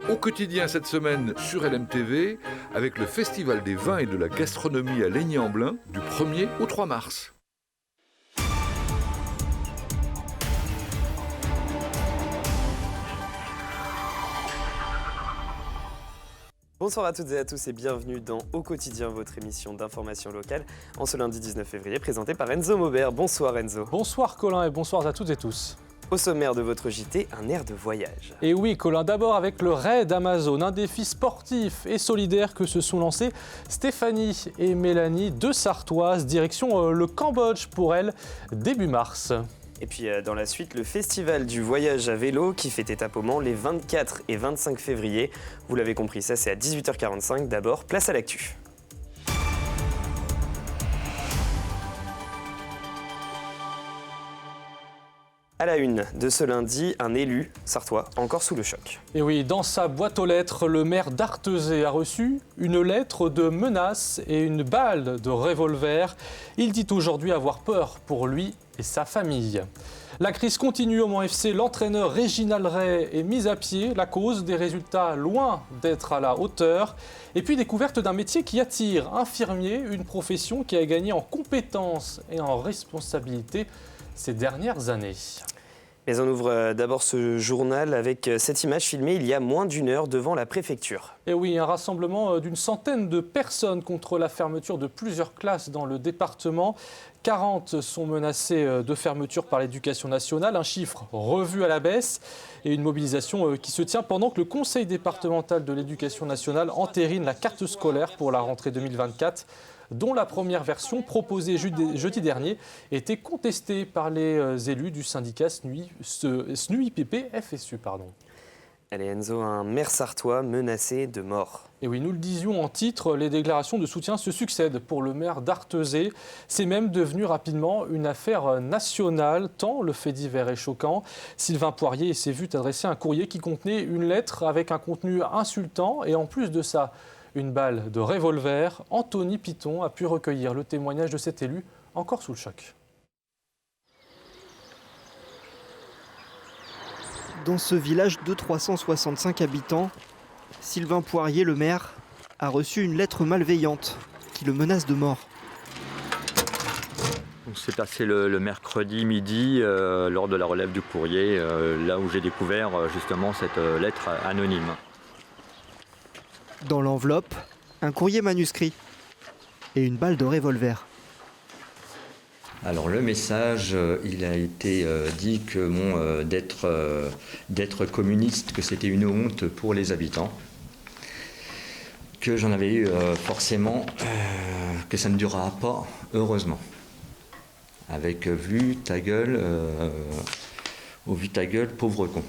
Au quotidien cette semaine sur LMTV, avec le Festival des vins et de la gastronomie à Laigny-en-Blain du 1er au 3 mars. Bonsoir à toutes et à tous et bienvenue dans Au quotidien, votre émission d'information locale en ce lundi 19 février, présentée par Enzo Maubert. Bonsoir Enzo. Bonsoir Colin et bonsoir à toutes et tous. Au sommaire de votre JT, un air de voyage. Et oui Colin, d'abord avec le raid Amazon, un défi sportif et solidaire que se sont lancés Stéphanie et Mélanie, deux Sartoises, direction le Cambodge pour elles, début mars. Et puis dans la suite, le festival du voyage à vélo qui fait étape au Mans les 24 et 25 février. Vous l'avez compris, ça c'est à 18h45. D'abord, place à l'actu. À la une de ce lundi, un élu sartois encore sous le choc. Et oui, dans sa boîte aux lettres, le maire d'Artezé a reçu une lettre de menace et une balle de revolver. Il dit aujourd'hui avoir peur pour lui et sa famille. La crise continue au Mans FC. L'entraîneur Réginald Ray est mis à pied. La cause, des résultats loin d'être à la hauteur. Et puis découverte d'un métier qui attire, infirmier, une profession qui a gagné en compétences et en responsabilité ces dernières années. Mais on ouvre d'abord ce journal avec cette image filmée il y a moins d'une heure devant la préfecture. Et oui, un rassemblement d'une centaine de personnes contre la fermeture de plusieurs classes dans le département. 40 sont menacées de fermeture par l'éducation nationale, un chiffre revu à la baisse et une mobilisation qui se tient pendant que le conseil départemental de l'éducation nationale entérine la carte scolaire pour la rentrée 2024. Dont la première version, proposée jeudi dernier, était contestée par les élus du syndicat SNUIPP-FSU. Allez Enzo, un maire sartois menacé de mort. Et oui, nous le disions en titre, les déclarations de soutien se succèdent pour le maire d'Artezé. C'est même devenu rapidement une affaire nationale, tant le fait divers est choquant. Sylvain Poirier s'est vu adresser un courrier qui contenait une lettre avec un contenu insultant et en plus de ça, une balle de revolver. Anthony Piton a pu recueillir le témoignage de cet élu, encore sous le choc. Dans ce village de 365 habitants, Sylvain Poirier, le maire, a reçu une lettre malveillante qui le menace de mort. C'est passé le mercredi midi lors de la relève du courrier, là où j'ai découvert justement cette lettre anonyme. Dans l'enveloppe, un courrier manuscrit et une balle de revolver. Alors le message, il a été dit que d'être communiste, que c'était une honte pour les habitants, que j'en avais eu forcément, que ça ne durera pas, heureusement. Avec vu ta gueule, pauvre con.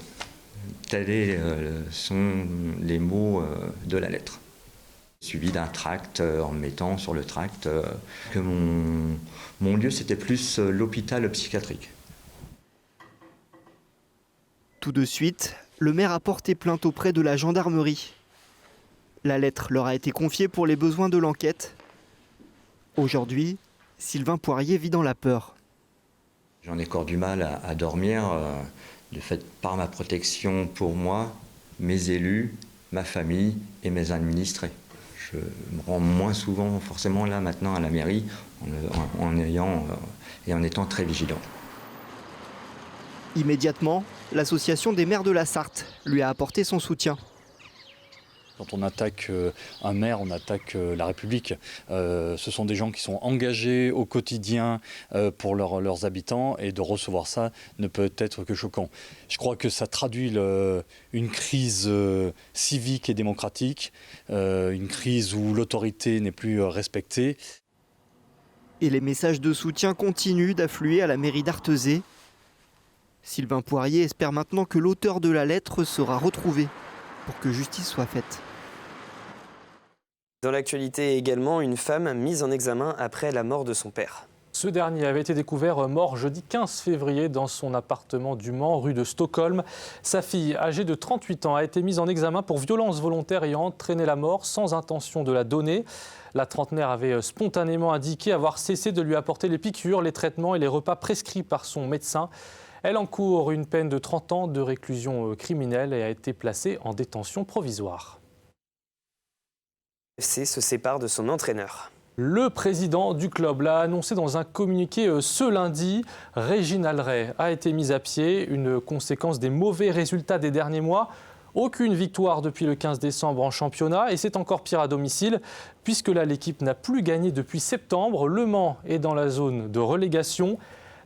Tels sont les mots de la lettre. Suivi d'un tract en mettant sur le tract que mon lieu c'était plus l'hôpital psychiatrique. Tout de suite, le maire a porté plainte auprès de la gendarmerie. La lettre leur a été confiée pour les besoins de l'enquête. Aujourd'hui, Sylvain Poirier vit dans la peur. J'en ai encore du mal à dormir, de fait par ma protection pour moi, mes élus, ma famille et mes administrés. Je me rends moins souvent forcément là maintenant à la mairie en étant très vigilant. Immédiatement, l'association des maires de la Sarthe lui a apporté son soutien. Quand on attaque un maire, on attaque la République. Ce sont des gens qui sont engagés au quotidien pour leurs habitants et de recevoir ça ne peut être que choquant. Je crois que ça traduit une crise civique et démocratique, une crise où l'autorité n'est plus respectée. Et les messages de soutien continuent d'affluer à la mairie d'Artezé. Sylvain Poirier espère maintenant que l'auteur de la lettre sera retrouvé pour que justice soit faite. Dans l'actualité également, une femme mise en examen après la mort de son père. Ce dernier avait été découvert mort jeudi 15 février dans son appartement du Mans, rue de Stockholm. Sa fille, âgée de 38 ans, a été mise en examen pour violence volontaire ayant entraîné la mort sans intention de la donner. La trentenaire avait spontanément indiqué avoir cessé de lui apporter les piqûres, les traitements et les repas prescrits par son médecin. Elle encourt une peine de 30 ans de réclusion criminelle et a été placée en détention provisoire. Le FC se sépare de son entraîneur. Le président du club l'a annoncé dans un communiqué ce lundi. Réginald Ray a été mis à pied, une conséquence des mauvais résultats des derniers mois. Aucune victoire depuis le 15 décembre en championnat et c'est encore pire à domicile puisque là l'équipe n'a plus gagné depuis septembre. Le Mans est dans la zone de relégation.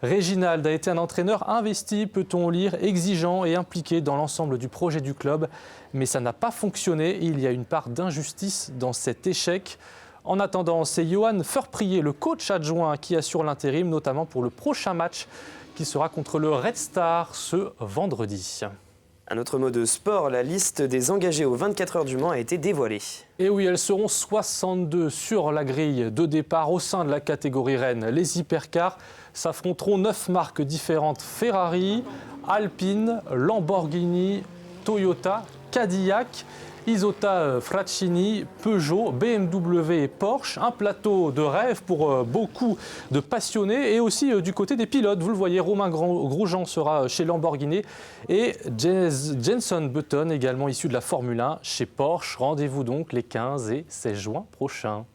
Réginald a été un entraîneur investi, peut-on lire, exigeant et impliqué dans l'ensemble du projet du club. Mais ça n'a pas fonctionné. Il y a une part d'injustice dans cet échec. En attendant, c'est Johan Furprier, le coach adjoint, qui assure l'intérim, notamment pour le prochain match qui sera contre le Red Star ce vendredi. Un autre mot de sport, la liste des engagés aux 24 heures du Mans a été dévoilée. Et oui, elles seront 62 sur la grille de départ au sein de la catégorie Rennes. Les hypercars s'affronteront 9 marques différentes: Ferrari, Alpine, Lamborghini, Toyota, Cadillac, Isotta Fraccini, Peugeot, BMW et Porsche. Un plateau de rêve pour beaucoup de passionnés et aussi du côté des pilotes. Vous le voyez, Romain Grosjean sera chez Lamborghini et Jenson Button, également issu de la Formule 1, chez Porsche. Rendez-vous donc les 15 et 16 juin prochains.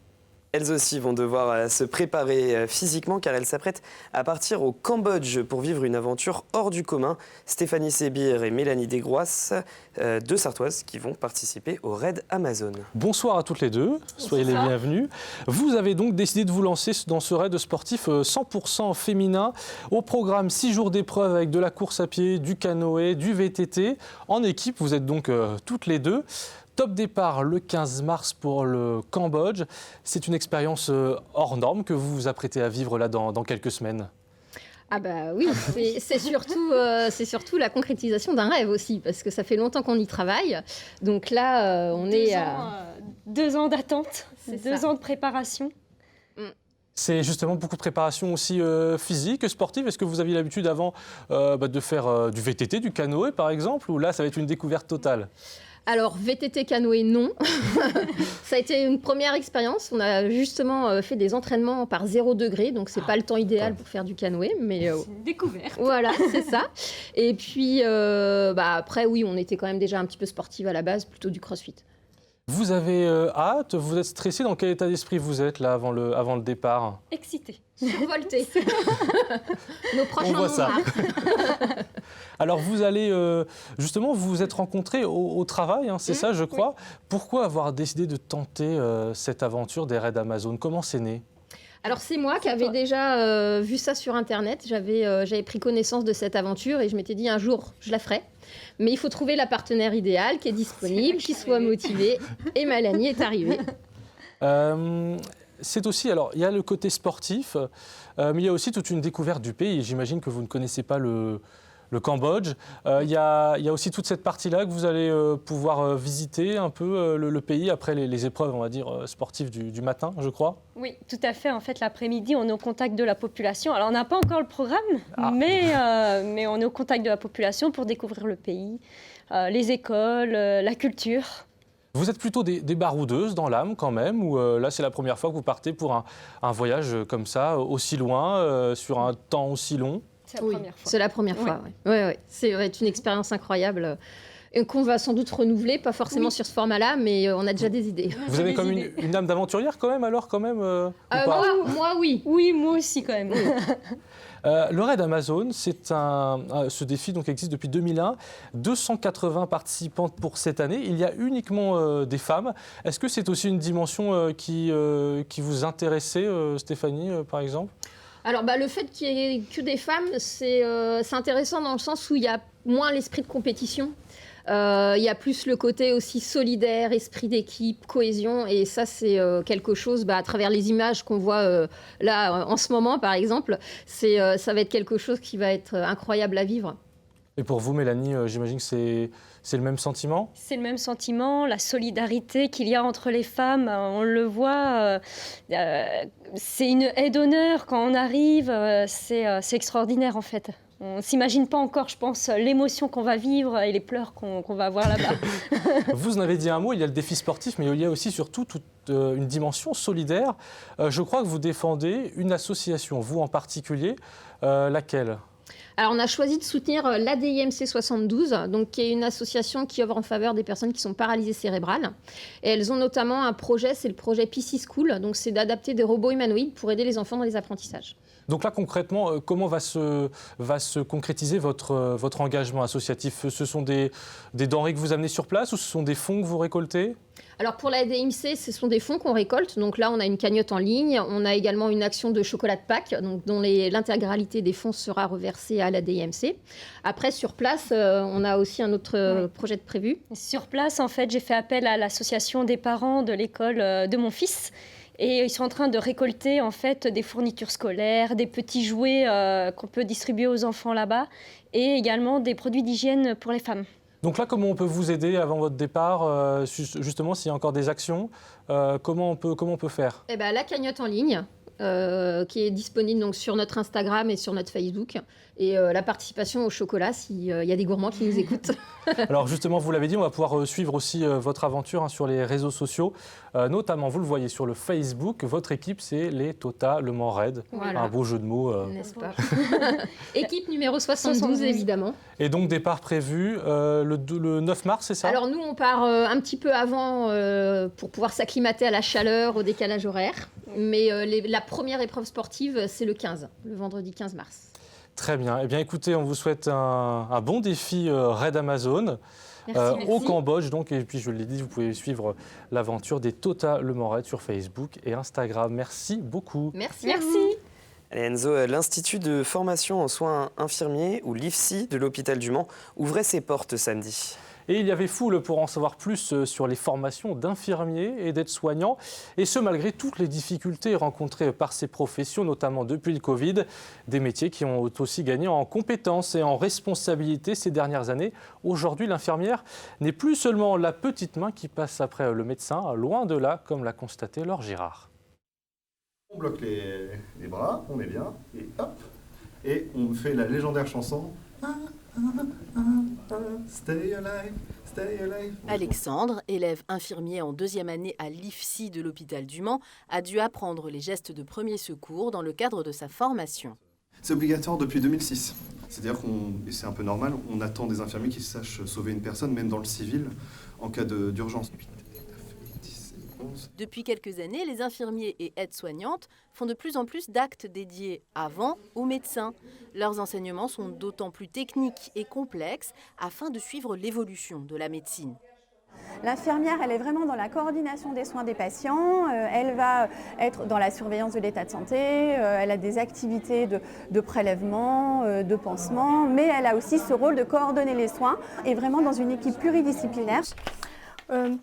Elles aussi vont devoir se préparer physiquement car elles s'apprêtent à partir au Cambodge pour vivre une aventure hors du commun. Stéphanie Sébir et Mélanie Desgroisses, deux Sartoises, qui vont participer au Raid Amazon. Bonsoir à toutes les deux, soyez les bienvenus. Vous avez donc décidé de vous lancer dans ce raid sportif 100% féminin. Au programme 6 jours d'épreuve avec de la course à pied, du canoë, du VTT. En équipe, vous êtes donc toutes les deux. Top départ le 15 mars pour le Cambodge. C'est une expérience hors norme que vous vous apprêtez à vivre là dans quelques semaines. Ah bah oui, c'est surtout la concrétisation d'un rêve aussi, parce que ça fait longtemps qu'on y travaille. Donc là, on est à 2 ans d'attente, 2 ça. ans de préparation. C'est justement beaucoup de préparation aussi physique, sportive. Est-ce que vous aviez l'habitude avant de faire du VTT, du canoë par exemple, ou là ça va être une découverte totale ? Alors, VTT canoë, non. Ça a été une première expérience. On a justement fait des entraînements par 0 degré, donc c'est pas le temps idéal pour faire du canoë. Mais C'est une découverte. voilà, c'est ça. Et puis, après, oui, on était quand même déjà un petit peu sportive à la base, plutôt du crossfit. Vous avez hâte, vous êtes stressé, dans quel état d'esprit vous êtes là avant le départ ? Excitée. Survolté. Nos proches On voit ça. marre. Alors vous allez, justement, vous vous êtes rencontrés au travail, hein, c'est ça je crois. Pourquoi avoir décidé de tenter cette aventure des raids Amazon ? Comment c'est né ? Alors c'est moi qui avais déjà vu ça sur Internet. J'avais pris connaissance de cette aventure et je m'étais dit un jour, je la ferai. Mais il faut trouver la partenaire idéale qui est disponible, qui soit motivée. Et Mélanie est arrivée. C'est aussi, alors il y a le côté sportif, mais il y a aussi toute une découverte du pays. J'imagine que vous ne connaissez pas le Cambodge. Il y a aussi toute cette partie-là que vous allez pouvoir visiter un peu le pays après les épreuves, on va dire, sportives du matin, je crois. Oui, tout à fait. En fait, l'après-midi, on est au contact de la population. Alors, on n'a pas encore le programme, mais on est au contact de la population pour découvrir le pays, les écoles, la culture. Vous êtes plutôt des baroudeuses dans l'âme quand même, ou là c'est la première fois que vous partez pour un voyage comme ça, aussi loin, sur un temps aussi long ? C'est la première fois. C'est la première fois, oui. Ouais. C'est une expérience incroyable qu'on va sans doute renouveler, pas forcément sur ce format-là, mais on a déjà des idées. Vous avez comme une âme d'aventurière quand même, alors, ou pas ? Moi, oui. Oui, moi aussi quand même. Le Raid Amazon, ce défi donc, existe depuis 2001. 280 participantes pour cette année. Il y a uniquement des femmes. Est-ce que c'est aussi une dimension qui vous intéressait, Stéphanie, par exemple ? Alors, le fait qu'il n'y ait que des femmes, c'est intéressant dans le sens où il y a moins l'esprit de compétition. Il y a plus le côté aussi solidaire, esprit d'équipe, cohésion. Et ça, c'est quelque chose, à travers les images qu'on voit là en ce moment, par exemple, ça va être quelque chose qui va être incroyable à vivre. Et pour vous, Mélanie, j'imagine que c'est le même sentiment ? C'est le même sentiment, la solidarité qu'il y a entre les femmes, on le voit, c'est une haie d'honneur quand on arrive, c'est extraordinaire en fait. On ne s'imagine pas encore, je pense, l'émotion qu'on va vivre et les pleurs qu'on va avoir là-bas. Vous en avez dit un mot, il y a le défi sportif, mais il y a aussi surtout toute une dimension solidaire. Je crois que vous défendez une association, vous en particulier. Laquelle ? Alors, on a choisi de soutenir l'ADIMC 72, donc, qui est une association qui œuvre en faveur des personnes qui sont paralysées cérébrales. Et elles ont notamment un projet, c'est le projet PC School, donc c'est d'adapter des robots humanoïdes pour aider les enfants dans les apprentissages. Donc là, concrètement, comment va se concrétiser votre engagement associatif? Ce sont des denrées que vous amenez sur place ou ce sont des fonds que vous récoltez? Alors pour la DMC, ce sont des fonds qu'on récolte. Donc là, on a une cagnotte en ligne. On a également une action de chocolat de Pâques, donc dont l'intégralité des fonds sera reversée à la DMC. Après, sur place, on a aussi un autre projet de prévu. Sur place, en fait, j'ai fait appel à l'association des parents de l'école de mon fils. Et ils sont en train de récolter en fait des fournitures scolaires, des petits jouets qu'on peut distribuer aux enfants là-bas, et également des produits d'hygiène pour les femmes. Donc là, comment on peut vous aider avant votre départ, justement, s'il y a encore des actions, comment on peut faire? Eh ben, la cagnotte en ligne, qui est disponible donc, sur notre Instagram et sur notre Facebook. Et la participation au chocolat, s'il y a des gourmands qui nous écoutent. Alors justement, vous l'avez dit, on va pouvoir suivre aussi votre aventure sur les réseaux sociaux. Notamment, vous le voyez sur le Facebook, votre équipe, c'est les Tota Le Mans Raid. Voilà. Un beau jeu de mots. N'est-ce pas? Équipe numéro 72, évidemment. Et donc, départ prévu le 9 mars, c'est ça? Alors nous, on part un petit peu avant pour pouvoir s'acclimater à la chaleur, au décalage horaire. Mais la première épreuve sportive, c'est le 15, le vendredi 15 mars. Très bien. Eh bien, écoutez, on vous souhaite un bon défi Raid Amazon. Merci. Au Cambodge, donc, et puis je l'ai dit, vous pouvez suivre l'aventure des Tota Le Mans Raid sur Facebook et Instagram. Merci beaucoup. Merci. Allez Enzo, l'Institut de formation en soins infirmiers, ou l'IFSI de l'hôpital du Mans, ouvrait ses portes samedi. Et il y avait foule pour en savoir plus sur les formations d'infirmiers et d'aides-soignants, et ce malgré toutes les difficultés rencontrées par ces professions, notamment depuis le Covid, des métiers qui ont aussi gagné en compétences et en responsabilité ces dernières années. Aujourd'hui, l'infirmière n'est plus seulement la petite main qui passe après le médecin, loin de là, comme l'a constaté Laure Girard. On bloque les bras, on est bien, et hop, et on fait la légendaire chanson. Stay alive, stay alive. Alexandre, élève infirmier en 2e année à l'IFSI de l'hôpital du Mans, a dû apprendre les gestes de premier secours dans le cadre de sa formation. C'est obligatoire depuis 2006. C'est-à-dire et c'est un peu normal, on attend des infirmiers qui sachent sauver une personne, même dans le civil, en cas d'urgence. Depuis quelques années, les infirmiers et aides-soignantes font de plus en plus d'actes dédiés avant aux médecins. Leurs enseignements sont d'autant plus techniques et complexes afin de suivre l'évolution de la médecine. L'infirmière, elle est vraiment dans la coordination des soins des patients, elle va être dans la surveillance de l'état de santé, elle a des activités de prélèvement, de pansement, mais elle a aussi ce rôle de coordonner les soins et vraiment dans une équipe pluridisciplinaire.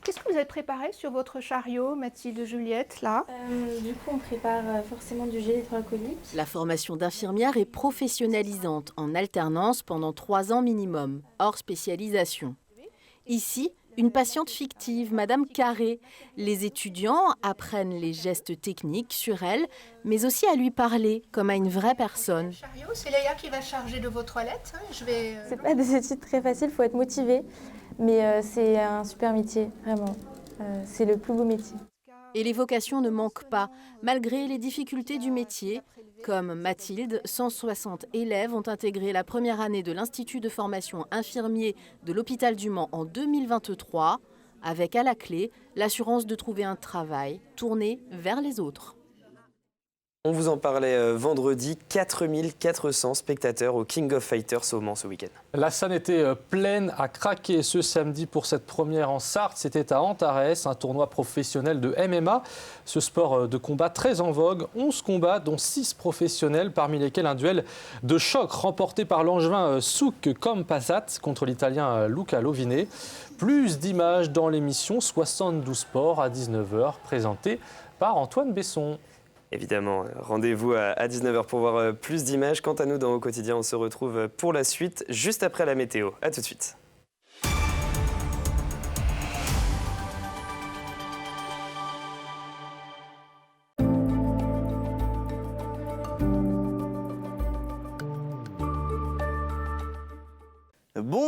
Qu'est-ce que vous avez préparé sur votre chariot, Mathilde, Juliette, là? Du coup, on prépare forcément du gel hydroalcoolique. La formation d'infirmière est professionnalisante en alternance pendant 3 ans minimum, hors spécialisation. Ici, une patiente fictive, Madame Carré. Les étudiants apprennent les gestes techniques sur elle, mais aussi à lui parler comme à une vraie personne. Le chariot, c'est Léa qui va charger de vos toilettes. C'est pas des études très faciles, il faut être motivé. Mais c'est un super métier, vraiment. C'est le plus beau métier. Et les vocations ne manquent pas, malgré les difficultés du métier. Comme Mathilde, 160 élèves ont intégré la première année de l'Institut de formation infirmier de l'hôpital du Mans en 2023, avec à la clé l'assurance de trouver un travail tourné vers les autres. On vous en parlait vendredi, 4400 spectateurs au King of Fighters au Mans ce week-end. La scène était pleine à craquer ce samedi pour cette première en Sarthe. C'était à Antares, un tournoi professionnel de MMA. Ce sport de combat très en vogue. 11 combats, dont 6 professionnels, parmi lesquels un duel de choc remporté par l'angevin Souk Campazat contre l'Italien Luca Loviné. Plus d'images dans l'émission 72 Sports à 19h, présentée par Antoine Besson. Évidemment, rendez-vous à 19h pour voir plus d'images. Quant à nous, dans Au Quotidien, on se retrouve pour la suite, juste après la météo. A tout de suite.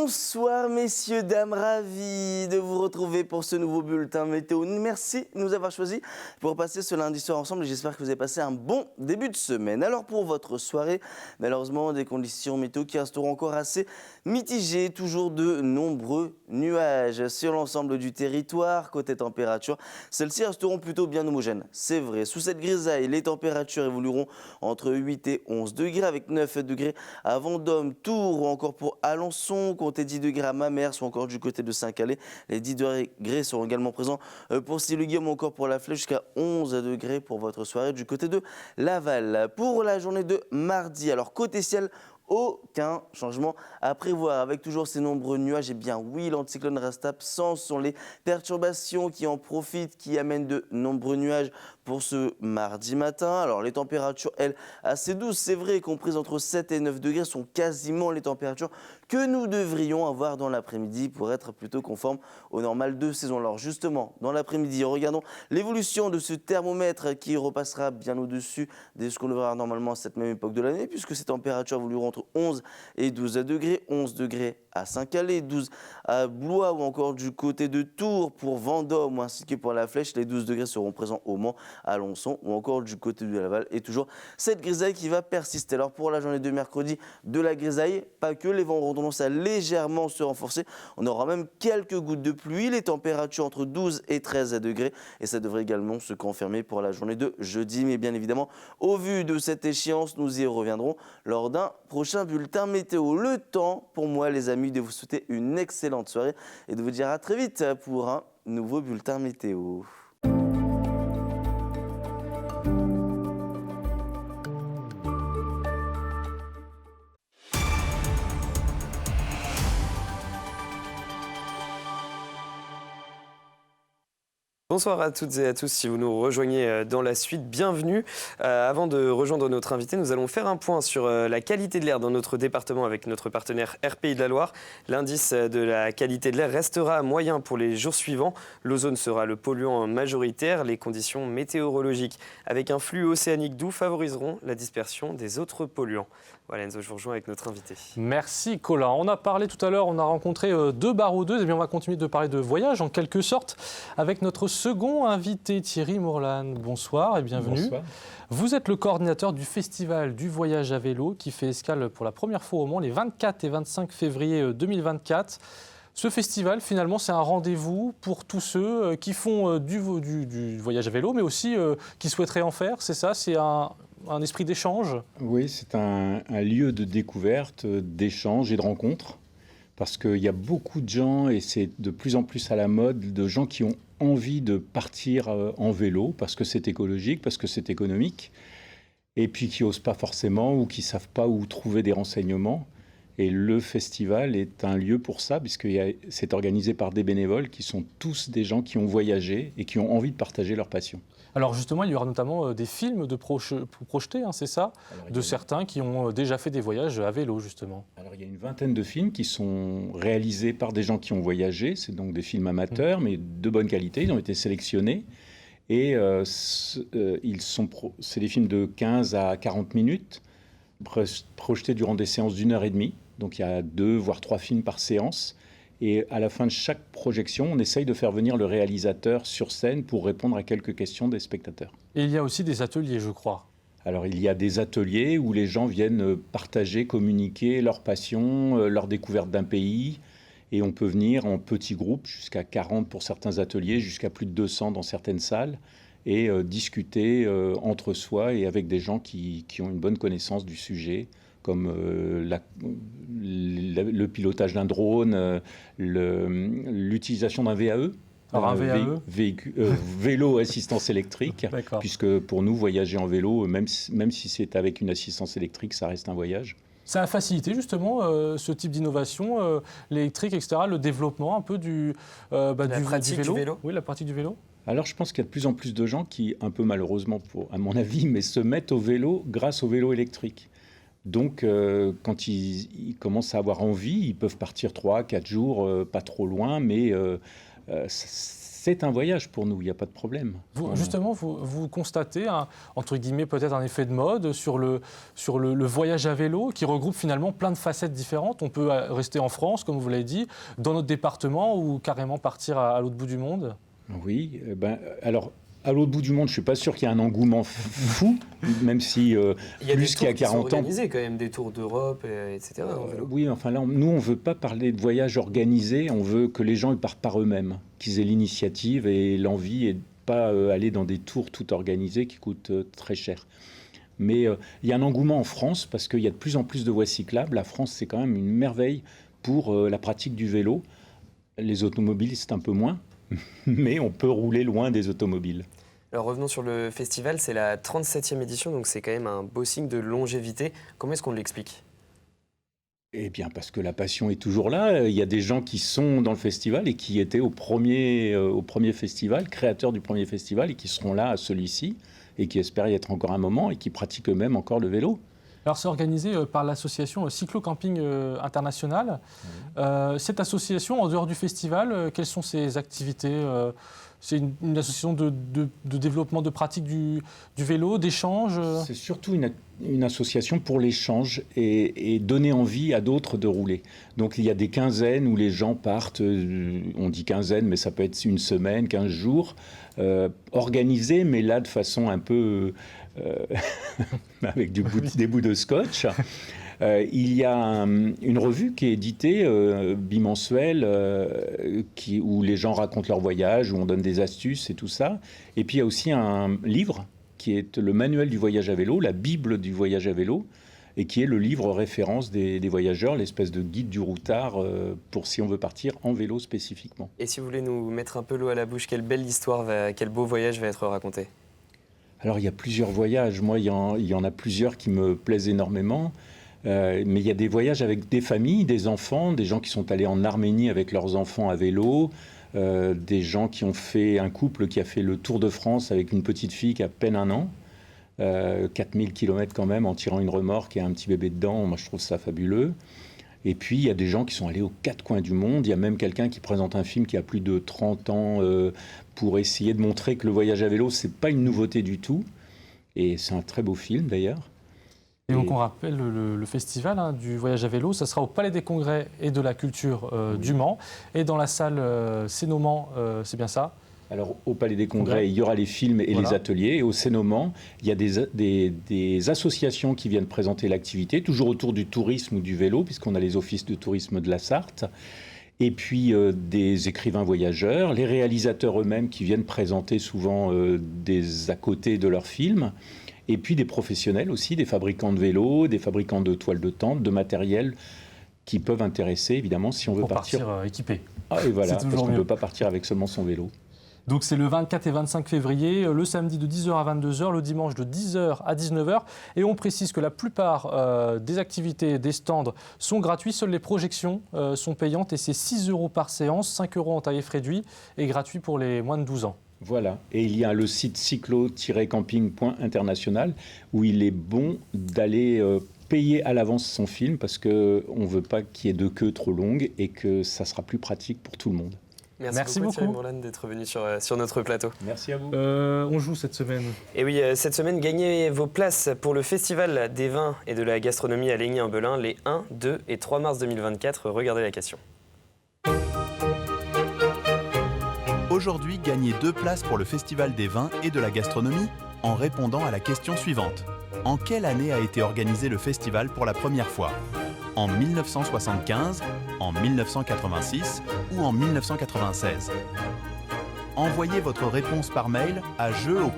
Bonsoir messieurs, dames, ravi de vous retrouver pour ce nouveau bulletin météo. Merci de nous avoir choisis pour passer ce lundi soir ensemble. J'espère que vous avez passé un bon début de semaine. Alors pour votre soirée, malheureusement des conditions météo qui resteront encore assez mitigées. Toujours de nombreux nuages sur l'ensemble du territoire. Côté température, celles-ci resteront plutôt bien homogènes. C'est vrai, sous cette grisaille, les températures évolueront entre 8 et 11 degrés avec 9 degrés à Vendôme, Tours ou encore pour Alençon, comptez 10 degrés à Mamers ou encore du côté de Saint-Calais. Les 10 degrés seront également présents pour Styles-Guillaume ou encore pour La Flèche, jusqu'à 11 degrés pour votre soirée du côté de Laval. Pour la journée de mardi, alors côté ciel, aucun changement à prévoir avec toujours ces nombreux nuages. Et bien oui, l'anticyclone reste absent. Ce sont les perturbations qui en profitent, qui amènent de nombreux nuages pour ce mardi matin. Alors les températures, elles, assez douces, c'est vrai, comprises entre 7 et 9 degrés, sont quasiment les températures que nous devrions avoir dans l'après-midi pour être plutôt conformes au normal de saison. Alors justement, dans l'après-midi, regardons l'évolution de ce thermomètre qui repassera bien au-dessus de ce qu'on devrait normalement à cette même époque de l'année, puisque ces températures évolueront entre 11 et 12 degrés, 11 degrés à Saint-Calais, 12 à Blois ou encore du côté de Tours pour Vendôme ainsi que pour La Flèche. Les 12 degrés seront présents au Mans, à Alençon ou encore du côté de Laval, et toujours cette grisaille qui va persister. Alors pour la journée de mercredi, de la grisaille, pas que, les vents auront tendance à légèrement se renforcer. On aura même quelques gouttes de pluie, les températures entre 12 et 13 degrés, et ça devrait également se confirmer pour la journée de jeudi. Mais bien évidemment, au vu de cette échéance, nous y reviendrons lors d'un prochain bulletin météo. Le temps pour moi, les amis, de vous souhaiter une excellente soirée et de vous dire à très vite pour un nouveau bulletin météo. Bonsoir à toutes et à tous, si vous nous rejoignez dans la suite, bienvenue. Avant de rejoindre notre invité, nous allons faire un point sur la qualité de l'air dans notre département avec notre partenaire RPI de la Loire. L'indice de la qualité de l'air restera moyen pour les jours suivants. L'ozone sera le polluant majoritaire. Les conditions météorologiques avec un flux océanique doux favoriseront la dispersion des autres polluants. Voilà Enzo, je vous rejoins avec notre invité. Merci Colin. On a parlé tout à l'heure, on a rencontré deux baroudeuses, et bien on va continuer de parler de voyage en quelque sorte avec notre second invité Thierry Mourlane. Bonsoir et bienvenue. Bonsoir. Vous êtes le coordinateur du festival du voyage à vélo qui fait escale pour la première fois au Mans les 24 et 25 février 2024. Ce festival, finalement, c'est un rendez-vous pour tous ceux qui font du voyage à vélo, mais aussi qui souhaiteraient en faire, c'est ça? C'est un esprit d'échange? Oui, c'est un lieu de découverte, d'échange et de rencontre, parce qu'il y a beaucoup de gens, et c'est de plus en plus à la mode, de gens qui ont envie de partir en vélo, parce que c'est écologique, parce que c'est économique, et puis qui n'osent pas forcément ou qui ne savent pas où trouver des renseignements. Et le festival est un lieu pour ça, puisque c'est organisé par des bénévoles qui sont tous des gens qui ont voyagé et qui ont envie de partager leur passion. Alors justement, il y aura notamment des films projetés, hein, c'est ça? De certains qui ont déjà fait des voyages à vélo, justement. Alors il y a une vingtaine de films qui sont réalisés par des gens qui ont voyagé. C'est donc des films amateurs, mais de bonne qualité. Ils ont été sélectionnés. Et c'est des films de 15 à 40 minutes, projetés durant des séances d'1 heure et demie. Donc il y a 2 voire 3 films par séance. Et à la fin de chaque projection, on essaye de faire venir le réalisateur sur scène pour répondre à quelques questions des spectateurs. Et il y a aussi des ateliers, je crois. Alors il y a des ateliers où les gens viennent partager, communiquer leur passion, leur découverte d'un pays. Et on peut venir en petits groupes, jusqu'à 40 pour certains ateliers, jusqu'à plus de 200 dans certaines salles, et discuter entre soi et avec des gens qui ont une bonne connaissance du sujet, comme le pilotage d'un drone, l'utilisation d'un VAE. Alors un VAE vélo assistance électrique, puisque pour nous, voyager en vélo, même si c'est avec une assistance électrique, ça reste un voyage. Ça a facilité justement ce type d'innovation, l'électrique, etc., le développement un peu du vélo. Oui, la pratique du vélo. Alors je pense qu'il y a de plus en plus de gens qui, un peu malheureusement à mon avis, mais se mettent au vélo grâce au vélo électrique. Donc quand ils commencent à avoir envie, ils peuvent partir 3-4 jours, pas trop loin, mais c'est un voyage pour nous, il n'y a pas de problème. Justement, vous constatez, entre guillemets, peut-être un effet de mode sur le voyage à vélo qui regroupe finalement plein de facettes différentes. On peut rester en France, comme vous l'avez dit, dans notre département ou carrément partir à l'autre bout du monde. Oui, alors... À l'autre bout du monde, je ne suis pas sûr qu'il y ait un engouement fou, même si il y a plus qu'il y a 40 ans... Il y a des tours qui sont organisés quand même, des tours d'Europe, etc. Oui, enfin là, nous, on ne veut pas parler de voyage organisé, on veut que les gens ils partent par eux-mêmes, qu'ils aient l'initiative et l'envie et de ne pas aller dans des tours tout organisés qui coûtent très cher. Mais il y a un engouement en France parce qu'il y a de plus en plus de voies cyclables. La France, c'est quand même une merveille pour la pratique du vélo. Les automobiles, c'est un peu moins. Mais on peut rouler loin des automobiles. Alors revenons sur le festival, c'est la 37e édition, donc c'est quand même un beau signe de longévité. Comment est-ce qu'on l'explique ? Eh bien parce que la passion est toujours là. Il y a des gens qui sont dans le festival et qui étaient au premier festival, créateurs du premier festival, et qui seront là à celui-ci, et qui espèrent y être encore un moment, et qui pratiquent eux-mêmes encore le vélo. Alors c'est organisé par l'association Cyclo-Camping International. Cette association, en dehors du festival, quelles sont ses activités ? C'est une association de développement de pratique du vélo, d'échange ? C'est surtout une association pour l'échange et donner envie à d'autres de rouler. Donc il y a des quinzaines où les gens partent, on dit quinzaine, mais ça peut être une semaine, 15 jours, organisés, mais là de façon un peu... avec des bouts de scotch. Il y a une revue qui est éditée, bimensuelle, où les gens racontent leur voyage, où on donne des astuces et tout ça. Et puis il y a aussi un livre qui est le manuel du voyage à vélo, la Bible du voyage à vélo, et qui est le livre référence des voyageurs, l'espèce de guide du routard pour si on veut partir en vélo spécifiquement. Et si vous voulez nous mettre un peu l'eau à la bouche, quelle belle histoire, quel beau voyage va être raconté ? Alors, il y a plusieurs voyages. Moi, il y en a plusieurs qui me plaisent énormément. Mais il y a des voyages avec des familles, des enfants, des gens qui sont allés en Arménie avec leurs enfants à vélo, des gens qui ont fait un couple qui a fait le Tour de France avec une petite fille qui a à peine 1 an, 4000 km quand même, en tirant une remorque et un petit bébé dedans. Moi, je trouve ça fabuleux. Et puis, il y a des gens qui sont allés aux 4 coins du monde. Il y a même quelqu'un qui présente un film qui a plus de 30 ans pour essayer de montrer que le voyage à vélo, ce n'est pas une nouveauté du tout. Et c'est un très beau film, d'ailleurs. Et donc, on rappelle le festival du voyage à vélo, ça sera au Palais des Congrès et de la Culture du Mans. Et dans la salle Cénoman, c'est bien ça ? Alors, au Palais des Congrès, il y aura les films et les ateliers. Et au Cénoman, il y a des associations qui viennent présenter l'activité, toujours autour du tourisme ou du vélo, puisqu'on a les offices de tourisme de la Sarthe. Et puis, des écrivains voyageurs, les réalisateurs eux-mêmes qui viennent présenter souvent des à côté de leurs films. Et puis, des professionnels aussi, des fabricants de vélos, des fabricants de toiles de tente, de matériel qui peuvent intéresser, évidemment, si on veut partir équipé. Ah, et voilà, parce qu'on ne peut pas partir avec seulement son vélo. Donc c'est le 24 et 25 février, le samedi de 10h à 22h, le dimanche de 10h à 19h. Et on précise que la plupart des activités, des stands sont gratuits. Seules les projections sont payantes et c'est 6 € par séance, 5 € en tarif réduit et gratuit pour les moins de 12 ans. Voilà, et il y a le site cyclo-camping.international où il est bon d'aller payer à l'avance son film parce qu'on ne veut pas qu'il y ait de queue trop longue et que ça sera plus pratique pour tout le monde. Merci beaucoup Thierry Mourlane d'être venu sur notre plateau. Merci à vous. On joue cette semaine. Et oui, cette semaine, gagnez vos places pour le Festival des vins et de la gastronomie à Laigny-en-Belin les 1, 2 et 3 mars 2024. Regardez la question. Aujourd'hui, gagnez 2 places pour le Festival des vins et de la gastronomie en répondant à la question suivante. En quelle année a été organisé le festival pour la première fois ? En 1975, en 1986 ou en 1996 ? Envoyez votre réponse par mail à jeu@lmtv.fr.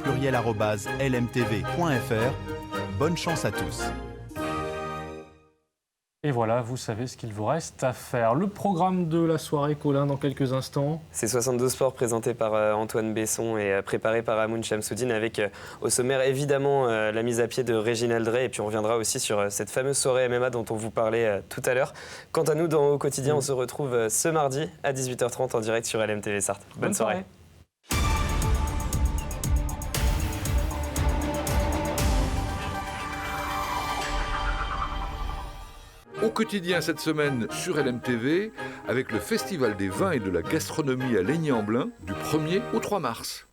Bonne chance à tous. Et voilà, vous savez ce qu'il vous reste à faire. Le programme de la soirée, Colin, dans quelques instants. C'est 72 Sports présenté par Antoine Besson et préparé par Amoun Chamsoudine avec au sommaire évidemment la mise à pied de Réginald Drey. Et puis on reviendra aussi sur cette fameuse soirée MMA dont on vous parlait tout à l'heure. Quant à nous, dans Au Quotidien, on se retrouve ce mardi à 18h30 en direct sur LMTV Sarthe. Bonne soirée. Au quotidien cette semaine sur LMTV avec le Festival des vins et de la gastronomie à Laigny-en-Blain du 1er au 3 mars.